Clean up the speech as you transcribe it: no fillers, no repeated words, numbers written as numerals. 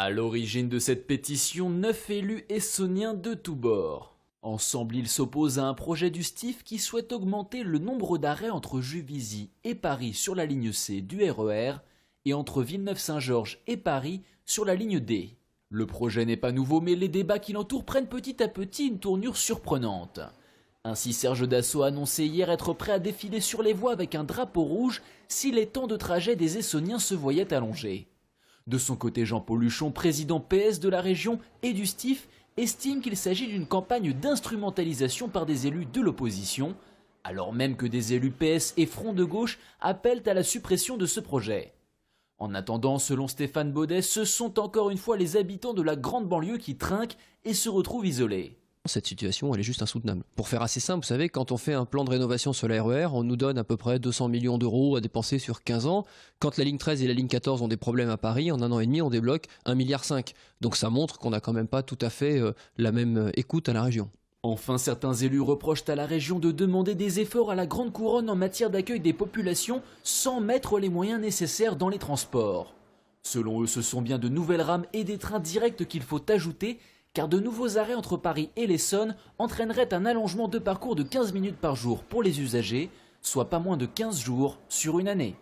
À l'origine de cette pétition, 9 élus essonniens de tous bords. Ensemble, ils s'opposent à un projet du STIF qui souhaite augmenter le nombre d'arrêts entre Juvisy et Paris sur la ligne C du RER et entre Villeneuve-Saint-Georges et Paris sur la ligne D. Le projet n'est pas nouveau, mais les débats qui l'entourent prennent petit à petit une tournure surprenante. Ainsi, Serge Dassault a annoncé hier être prêt à défiler sur les voies avec un drapeau rouge si les temps de trajet des Essonniens se voyaient allongés. De son côté, Jean-Paul Huchon, président PS de la région et du STIF, estime qu'il s'agit d'une campagne d'instrumentalisation par des élus de l'opposition, alors même que des élus PS et Front de gauche appellent à la suppression de ce projet. En attendant, selon Stéphane Baudet, ce sont encore une fois les habitants de la grande banlieue qui trinquent et se retrouvent isolés. Cette situation, elle est juste insoutenable. Pour faire assez simple, vous savez, quand on fait un plan de rénovation sur la RER, on nous donne à peu près 200 millions d'euros à dépenser sur 15 ans. Quand la ligne 13 et la ligne 14 ont des problèmes à Paris, en un an et demi, on débloque 1,5 milliard. Donc ça montre qu'on n'a quand même pas tout à fait la même écoute à la région. Enfin, certains élus reprochent à la région de demander des efforts à la Grande Couronne en matière d'accueil des populations sans mettre les moyens nécessaires dans les transports. Selon eux, ce sont bien de nouvelles rames et des trains directs qu'il faut ajouter, car de nouveaux arrêts entre Paris et l'Essonne entraîneraient un allongement de parcours de 15 minutes par jour pour les usagers, soit pas moins de 15 jours sur une année.